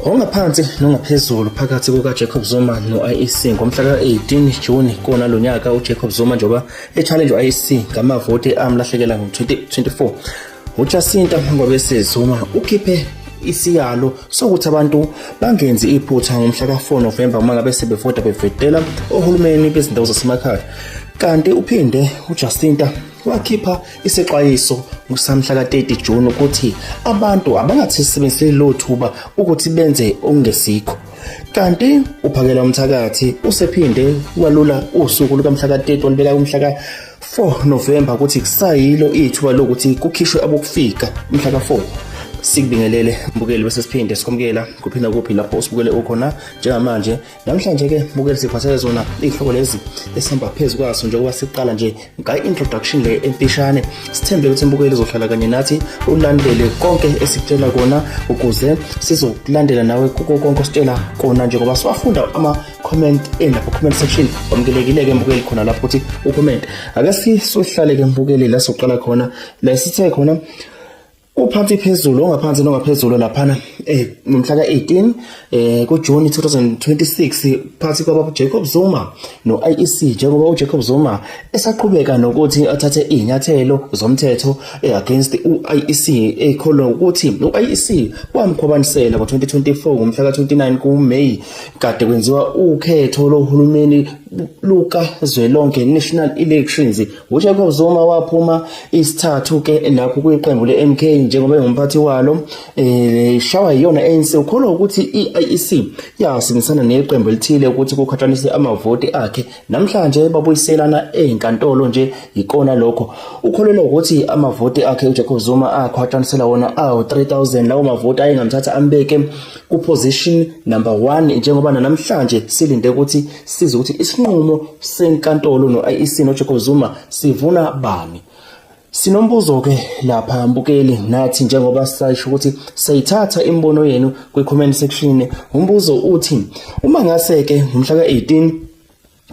Ongaphansi nongaphezulu phakathi kukaJacob Zuma no-IEC ngomhla ka-18 Juni kona lo nyaka uJacob Zuma njengoba e-challenge u-IEC ngamavoti amlahlekela ngo-2024. uJacinta Mangwabese Zuma ukhiphe isiyalo sokuthi abantu bangenzi iphutha ngomhla ka-4 November uma ngabe sebevota bevedela ohulumeni bezindawo zasemakhaya. Kanti uphinde uJacinta wakhipha isexwayiso ngosamhla ka-30 June ukuthi abantu abangathisebenziseli lo thuba ukuthi benze okungesikho. Kanti uphakela umthakathi usephinde walula usuku lukamhla ka-30 walibeka kumhla ka-4 November ukuthi kusayilo ithuba lokuthi kukhishwe abokufika umhla ka-4. Sikubingelele mbukeli bese siphinde sikomkela kuphinda kuphi lapho usibukele ukhona njengamanje. Namhlanje ke mbukeli siphathele zona ihloko lezi esihamba phezulu kwaso njengoba siqala nje introduction le emfishane. Sithembe ukuthi mbukeli uzohlala kanye nathi ulandele konke esikutshela kona ukuze sizokulandela nawe kuko konke ositshela kona njengoba siwafunda ama-comment lapho comment section. Wamkelekile ke mbukeli khona lapho ukuthi ucomment. Ake sihlale ke mbukeli la soqala khona la sithe khona uphansi phezulu ongaphansi nongaphezulu laphana ngomhla ka-18 kuJuni 2026 phansi kwaba uJacob Zuma no-IEC njengoba uJacob Zuma esaqhubeka nokuthi athathe inyathelo zomthetho against u-IEC ekholwa ukuthi u-IEC wamkhwabanisela ngo-2024 ngomhla ka-29 kuMeyi kade kwenziwa ukhetho lohulumeni lukazwelonke national elections. uJacob Zuma waphuma isithathu ke lapho kwiqembu le-MK njengoba engumphathi walo shawa yiyona ANC ukholwa ukuthi i-IEC yasebenzisana neqembu elithile ukuthi kuqhathaniswe amavoti akhe. Namhlanje babuyiselana enkantolo nje ikona lokho. Ukholelwa ukuthi amavoti akhe uJacob Zuma aqhathanisela wona 3000 lawo mavoti ayengamthatha ambeke ku-position number 1 njengoba namhlanje silinde ukuthi size ukuthi isinqumo senkantolo no-IEC noJacob Zuma sivuna bani. Sinombuzo ke lapha mbukeli nathi njengoba sisho ukuthi sayithatha imbono yenu kwi-comment section. Umbuzo uthi uma ngase ke ngomhla ka-18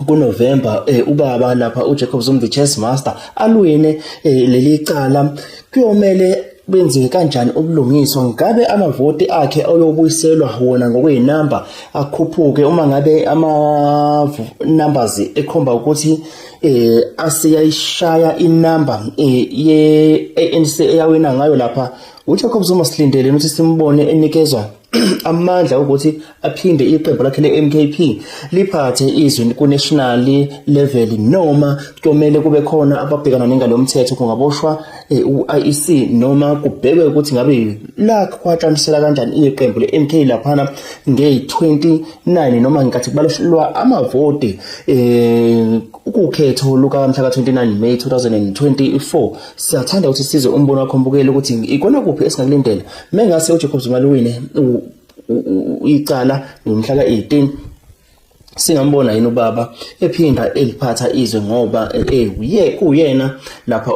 kuNovember ubaba lapha uJacob Zuma the chess master alwine leli cala kuyomele benziwe kanjani ubulungiswa? Ngabe amavoti akhe ayobuyiselwa wona ngokweinamba akhuphuke uma ngabe ama numbers ekhomba ukuthi asiyayishaya inamba ye-ANC eyawina ngayo lapha? uJacob Zuma silindele ukuthi simbone enikezwa amandla ukuthi aphinde iqembu lakhe le-MKP liphathe izwe ku-national level noma kumele kube khona ababhekana nengalo yomthetho kungaboshwa u-IEC noma kubhekwe ukuthi ngabe la kwatshanisela kanjani iqembu le-MK laphana nge-29 noma ngikathi kubalwa amavoti ukukhetho lukamhla ka-29 May 2024. Siyathanda ukuthi sizwe umbono wakho mbukeli ukuthi ikona kuphi esingakulindela mengase uJacob Zuma luwine icala ngomhla ka-18. Singambona yini ubaba ephinda eliphatha izwe ngoba kuyena lapha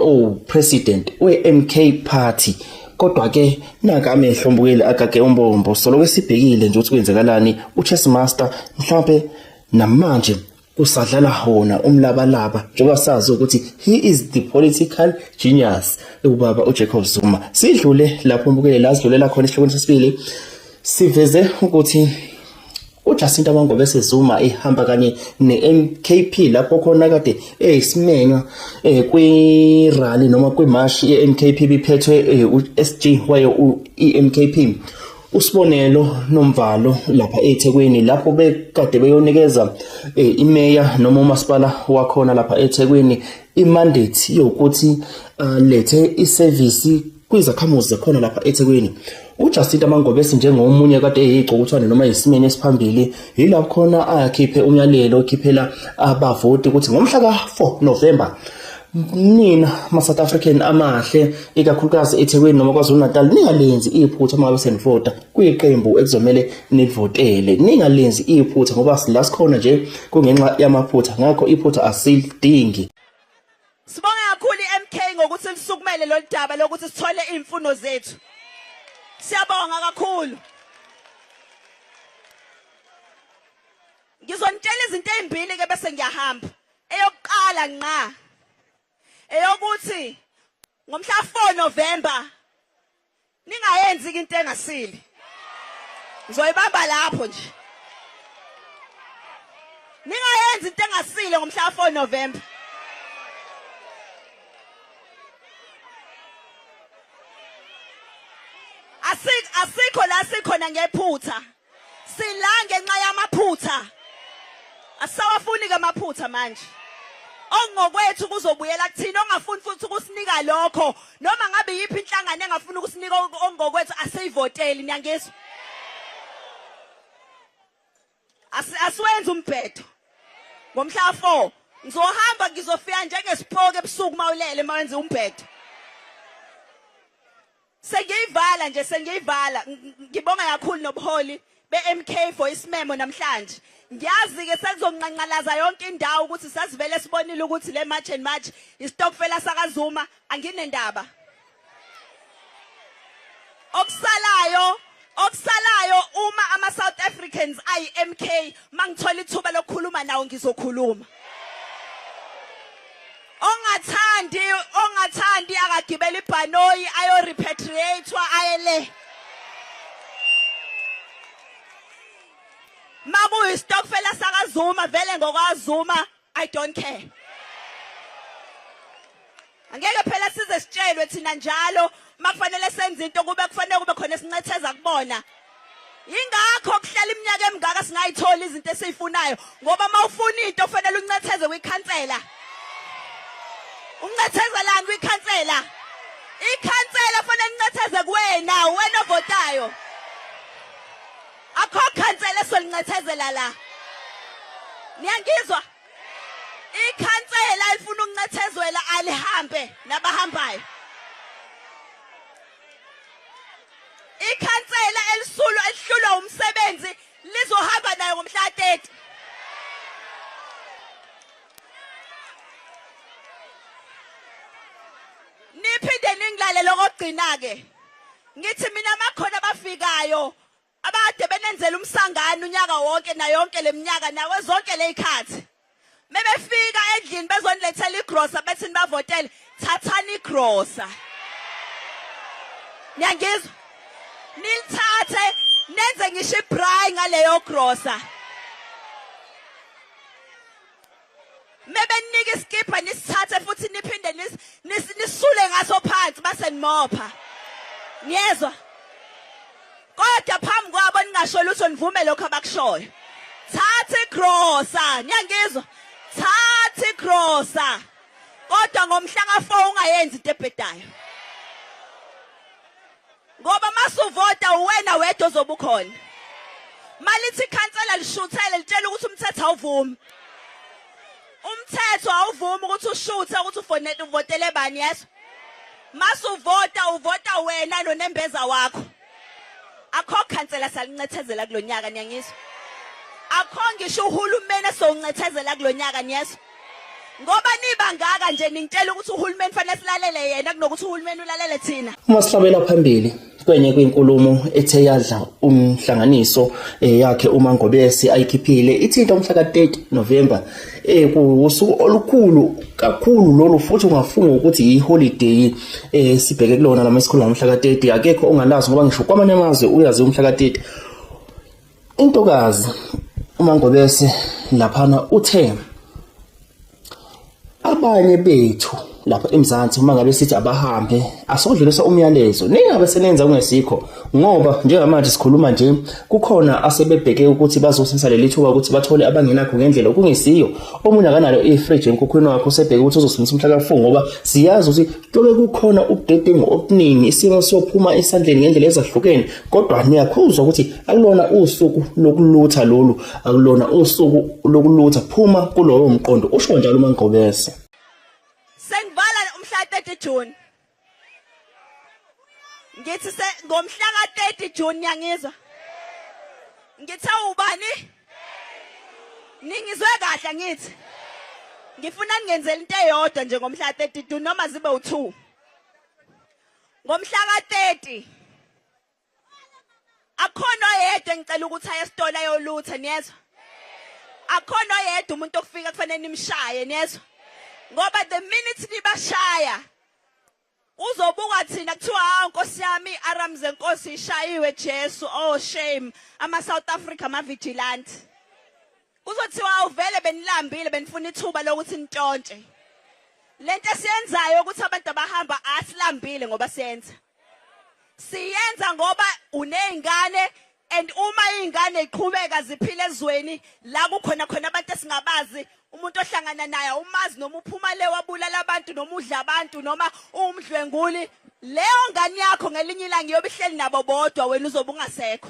president we-MK party. Kodwa ke naka amehlo mbukeli akake umbombo soloke sibhekile nje ukuthi kwenzekalani uchess master mhlawumbe namanje kusadlala wona umlabalaba njengoba sazi ukuthi he is the political genius ubaba uJacob Zuma. Sidlule lapho mbukeli la sidlulela khona isihloko sesibili siveze ukuthi uJacinta Mangwabese Zuma ehamba kanye ne-MKP lapho khona kade isimenywa kwi-rally noma kwi-march ye-MKP biphethwe u-SG wayo u-MKP. Usibonelo nomvalo lapha eThekwini lapho bekade beyonikeza imeya noma umasipala wakhona lapha eThekwini imandate yokuthi lethe iservice kwizakhamuzi zakhona lapha eThekwini. uJacinta Mangwabese njengomunye kade eyigcokuthwane noma isimene esiphambili yilapho khona akhiphe umyalelo okhiphela abavoti ukuthi ngomhla ka-4 November nina ma-South African amahle ikakhulukazi eThekwini noma KwaZulu Natal ningalenzi iphutha uma ngabe senivota kuyiqembu ekuzomele nivotele. Ningalenzi iphutha ngoba la sikhona nje kungenxa yamaphutha ngakho iphutha asilidingi. Sibonga kakhulu iMK ngokuthi lisukumele lo daba lokuthi sithole imfuno zethu. Siyabonga kakhulu. Ngizonitshela izinto ezimbili ke bese ngiyahamba. Eyokuqala nqa eyokuthi ngomhla 4 November ningayenzi into engasile. Ngizoyibamba lapho nje. Ningayenza into engasile ngomhla 4 November. Asikho la sikhona ngephutha. Sila ngenxa yamaphutha. Asawafuni ke amaphutha manje. Ongokwethu kuzobuyela kuthina ongafuni futhi ukusinika lokho noma ngabe yiphi inhlangano engafuni ukusinika ongokwethu aseyivoteli niyangizwa. Asiwenza umbhedo. Ngomhla 4 ngizohamba ngizofika njengesiphoke ebusuku mawulele mawenza umbhedo. Sengiyivala nje sengiyivala. Ngibonga kakhulu nobuholi beMK for isimemo namhlanje. Ngiyazi ke sekuzonqanqalaza yonke indawo ukuthi sasivele sibonile ukuthi le March and March istokfela sakaZuma anginendaba. Okusalayo uma ama South Africans ayi MK mangithola ithuba lokukhuluma nawo ngizokhuluma. Ongathandi akagibela ibhanoyi ayo repatriatewa ayele. Maku istokfela sakaZuma vele ngokwaZuma I don't care. Angeke phela size sitshelwe thina njalo makufanele senze into kube kufanele kube khona esincetheza kubona. Ingakho kuhlela iminyaka emingaka singayithola izinto esizifunayo ngoba mawufuna into kufanele uncetheze kwikhansela. Uncetheza lani kwikhansela? Ikhansela kufanele uncetheze kuwena, wena ovotayo. Akho khansela esolincethezela la. Niyangizwa? Ikhansela ifuna ukunethezwela alihambe nabahambayo. Ikhansela elihlulwa umsebenzi lizohamba nayo ngomhla 30. Niphinde ningilale lokugcina ke. Ngithi mina makhona abafikayo abade benenzela umsangano unyaka wonke na yonke leminyaka nawe zonke lezikhathi. Mebefika endlini bezonilethela igrosa bethi nibavotele thathani igrosa. Niyangizwa? Nilithathe nenze ngisho ibrayi ngaleyo grosa. Mebe ninika iskipha nisithathe futhi niphinde nisule ngaso phansi base nimopha. Niyezwa? Kodwa phambi kwabo ningasho lutho nivume lokho abakushoyo. Thatha igrosa, niyangizwa? Thatha igrosa. Kodwa ngomhla ka4 ungayenzi into ebhedayo. Ngoba masuvota uwena wedwa ozobukhona. Malithi ikhansela lishuthele litshela ukuthi umthetho awuvumi. Umthetho awuvumi ukuthi ushuthe ukuthi uvotele bani yeso. Masuvota uvota wena nonembeza wakho. Akho khansela salincethezela kulonyaka niyangizwa. Akho ngisho uhulumeni esonqethezela kulonyaka niyezwa. Ngoba nibangaka nje ningitshela ukuthi uhulumeni fanele silalele yena kunokuthi uhulumeni ulalele thina. Uma sihlabela phambili kwenye kwenkulumo ethe yadla umhlanganiso yakhe uMangobese ayikhiphile ithinta umhla ka30 November kusuku olukhulu kakhulu lolu futhi ungafunga ukuthi iholiday sibheke kulona lama esikhuluma umhla ka30 akekho ongalazi ngoba ngisho kwamanye amazwe uyazi umhla ka30. Intokazi uMangobese laphana uthe abanye bethu lapha eMzansi uma ngabe sithi abahambe asodlulisa umyalezo ningabe senenza ungesikho ngoba njengamanje sikhuluma nje kukhona asebebheke ukuthi bazosinsalela ithuba ukuthi bathole abangenakho ngendlela okungesiyo omunye akanalo ifridge emkhukhwini wakho sebheke ukuthi uzosindisa umhla ka4 ngoba siyazi ukuthi tobe kukhona ubudedengu obuningi isimo siyophuma esandleni ngendlela ezahlukene kodwa niyakhuzwa ukuthi akulona usuku lokulutha lolu akulona usuku lokulutha phuma kulowo mqondo usho njalo uMangobese. Sengivala umhla 30 June. Ngithi ngomhla ka30 June niyangizwa? Ngithe ubani? Ningizwe kahle ngithi. Ngifuna ningenzele into eyodwa nje ngomhla 30 June noma zibe u2. Ngomhla ka30 akhona oyedwa ngicela ukuthi aye esitolo ayolutha niyezwa? Akhona oyedwa umuntu okufika kufanele nimshaye niyezwa? Ngoba the minute nibashaya Kuzobuka thina kuthiwa hawu Nkosi yami i-alarm zenkosi ishayiwe Jesu, oh shame, ama-South Africa ama-vigilante. Kuzothiwa uvele benilambile benifuna ithuba lokuthi nintshontshe. Lento esiyenzayo ukuthi abantu abahamba asilambile ngoba siyenza. Siyenza ngoba uney'ngane, and uma iy'ngane iqhubeka ziphila ezweni la kukhona abantu esingabazi, umuntu ohlangana naye umazi noma uphuma le wabulala abantu noma udla abantu noma umdlwenguli, leyo ngane yakho ngelinye ilanga iyobe ihleli nabo bodwa, wena uzobe ungasekho.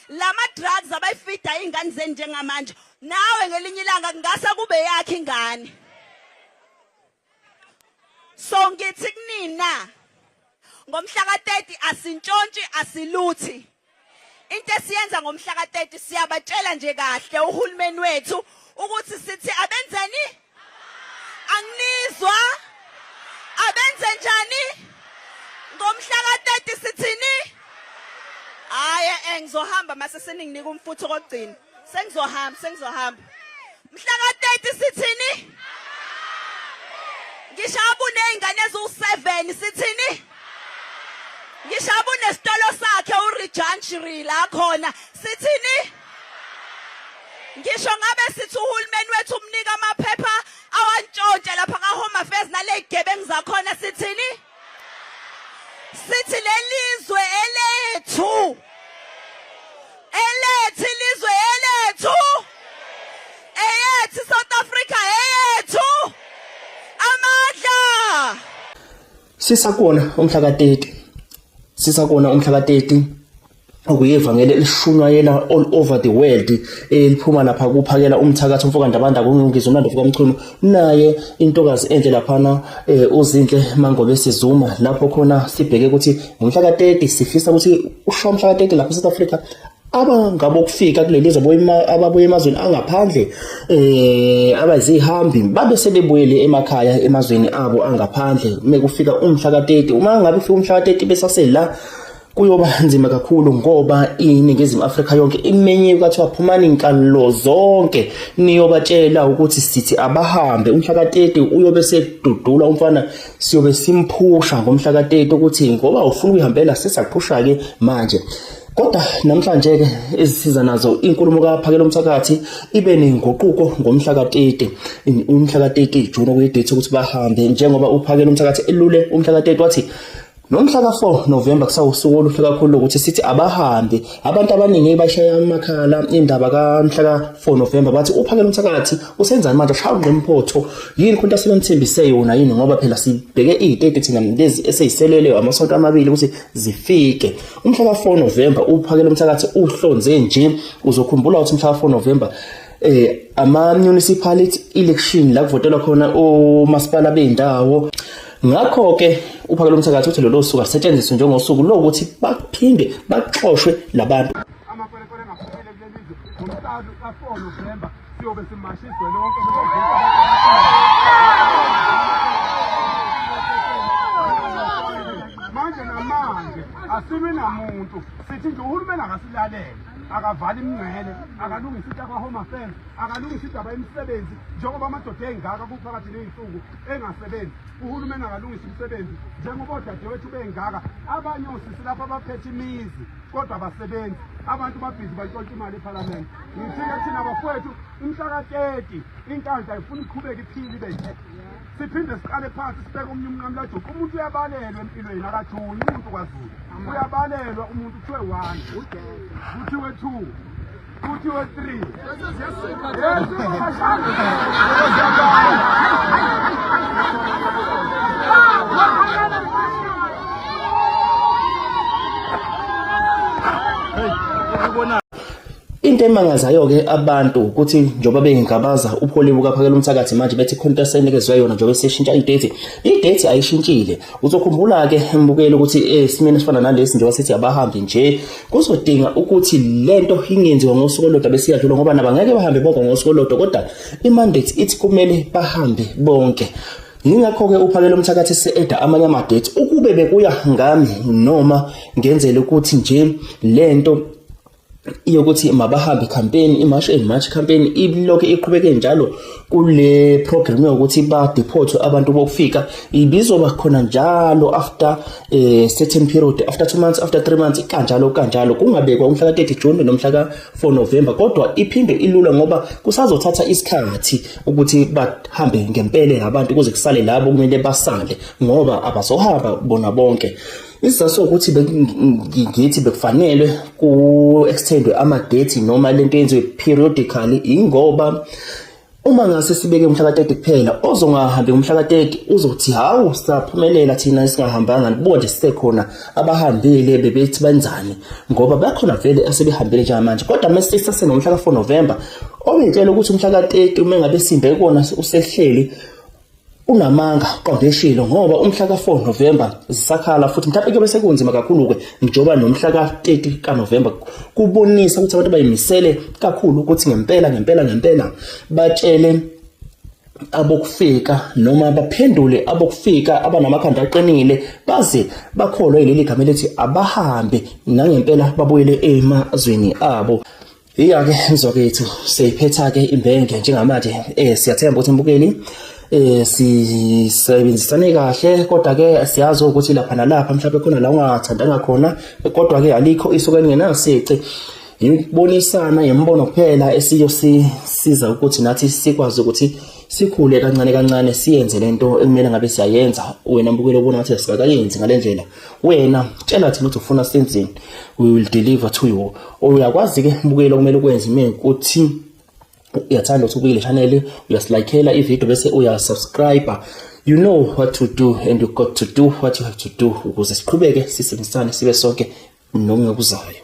Lama drugs abayifida ingane zeni njengamanje, nawe ngelinye ilanga kungase kube yakhe ingane. So ngithi kunina ngomhla ka-30 asintshontshi asiluthi. Into esiyenza ngomhla ka-30 siyabatshela nje kahle uhulumeni wethu ukuthi sithi abenzeni? Anginizwa? Abenze njani? Ngomhla ka-30 sithini? Hayi ngizohamba mase seninginika umfutho kokugcina. Sengizohamba. Mhla ka-30 sithini? Ngishabu nezingane ezu7 sithini? Ngishabu nesitolo sakhe uRijanshiri la khona sithini? Ngisho ngabe sithi uhulumeni wethu umnika amaphepha awantshontshe lapha kaHome Affairs nalezigebengu zakhona sithini? Sithi lelizwe elethu. Ilizwe elethu. Eyethi South Africa eyethu. Amandla. Sisakona umhla ka-30 okuyivangeli elishunyayela all over the world eliphuma lapha kuphakela umthakatho umfokandabanda kungizwe umlando fukamchunu naye intokazi enhle laphana uzinhle Mangobe Sizuma lapho khona sibheke ukuthi ngomhla ka-30 sifisa ukuthi usho umhla ka-30 lapha eSouth Africa abangabo kufika kuleli zwe ababuye emazweni angaphandle abazihambi babe sebebuyele emakhaya emazweni abo angaphandle mekufika umhla ka-30. Uma ngabe ufika umhla ka-30 besasela kuyoba nzima kakhulu ngoba iningizimu Afrika yonke imenye kwathiwa phumani inkalo zonke niyobatshela ukuthi sithi abahambe. Umhla ka-30 uyobe sedudula umfana siyobe simphusha ngomhla ka-30 ukuthi ngoba ufuna ukuyihambela sisakuphusha ke manje. Kodwa namhlanje ke ezisiza nazo inkulumo kaphakela umthakathi ibe nenguquko ngomhla ka-30. Umhla ka-30 June okuyidate ukuthi bahambe njengoba uphakela umthakathi elule umhla ka-30 wathi nomhla ka-4 November kusawusuku oluhle kakhulu ukuthi sithi abahambe. Abantu abaningi bashaya amakhala indaba kamhla ka-4 November bathi uphakela umthakathi usenzani manje shaya ngempotho yini konke asebenithembise yona yini ngoba phela sibheke i-date thina lezi eseyiselele amasonto amabili ukuthi zifike. Umhla ka-4 November uphakela umthakathi uhlonze nje uzokhumbula ukuthi umhla ka-4 November ama-municipality election la kuvotelwa khona omasipala bey'ndawo. Ngakho ke uphakela umthakathi uthi lolo suku asetshenziswe njengosuku lokuthi baphinde baxoshwe labantu. Amaphepha engaphumile kulelizwe ngomhla ka-4 November siyobe simashiswe lonke manje asibe namuntu sithi nje uhulumeni akasilalele akavala imingcele akalungisa into kwaHome Affairs akalungisa indaba yemisebenzi njengoba amadoda engaka kuphakathi nezinsuku engasebenzi. Uhulumeni akalungisa umsebenzi njengoba odadewethu bengaka abanye osisi lapha abaphethe imizi kodwa abasebenzi abantu babhizi bantshontsha imali eParliament. Ngithike thina bafowethu umhla ka-30 inkandla ifuna iqhubeka iphile ibe nje. Siphinde siqale phansi sibeke omunye umnqamlajuqu. Umuntu uyabalelwa empilweni akajuni umuntu kwaZulu. Uyabalelwa umuntu kuthiwe 1 kuthiwe 2 kuthiwe 3 Into emangazayo ke abantu ukuthi njoba bengabaza upholiwe kaphakela umthakathi manje bethi contest enikezwe yona njobe seshintsha i-date ayishintshile. Uzokhumbula ke mbukelo ukuthi esimene sifana nalesi njoba sithi abahambi nje kuzodinga ukuthi lento ingenziwa ngosuku olodwa besiyadlula ngoba nabangeke bahambe bonke ngosuku olodwa kodwa i-mandate ithi kumele bahambe bonke. Yingakho ke uphakela umthakathi se-eda amanye ama-date ukube bekuya ngami noma ngenzele ukuthi nje lento yokuthi mabahambe campaign imarch and march campaign ilokho iqhubeke njalo kule program yokuthi ba deport abantu bokufika ibizoba khona njalo after certain period, after 2 months, after 3 months, kanjalo kungabekwa umhla ka-30 June nomhla ka-4 November, kodwa iphinde ilula ngoba kusazothatha isikhathi ukuthi bahambe ngempela abantu kuze kusale labo kumele basale ngoba abazohamba bona bonke. Isizathu sokuthi ngithi bekufanele ku-extendwe ama-date noma lento yenziwe periodically ingoba uma ngase sibeke umhla ka-30 kuphela, ozongahambi umhla ka-30 uzothi hawu saphumelela thina singahambanga, nibuka nje sisekhona abahambile bebethi benzani ngoba bakhona vele asebehambile njengamanje. Kodwa mase sisenomhla ka-4 November obeyitshela ukuthi umhla ka-30 uma ngabe simbe kona usehleli unamanga qondeshilo ngoba umhla ka-4 November zisakhala futhi mhlawumbe kuyobe sekunzima kakhulu-ke njengoba nomhla ka-30 ka-November kubonisa ukuthi abantu bayimisele kakhulu ukuthi ngempela batshele abokufika noma baphendule abokufika abanamakhanda aqinile baze bakholwe yileli gama elithi abahambe nangempela babuyele emazweni abo. Iya-ke mzwakethu seyiphetha-ke imbenge njengamanje siyathemba ukuthi mbukeli sisebenzisane kahle, kodwa ke siyazi ukuthi lapha nalapha mhlawumbe khona la ungathandanga khona, kodwa ke alikho isuku elingenasici. Yibonisana yembono kuphela esiyosiza ukuthi nathi sikwazi ukuthi sikhule kancane siyenze lento ekumele ngabe siyayenza. Wena mbukeli ubona ukuthi asikayenzi ngalendlela, wena tshela thina ukuthi ufuna senzeni, we will deliver to you. Uyakwazi ke mbukeli okumele ukwenze ukuthi uyathanda ukuthi ubukele channel, uyasilikeela ivideo bese uyasubscribe. You know what to do and you got to do what you have to do ukuze siqhubeke sisebenzisane sibe sonke nokuzayo.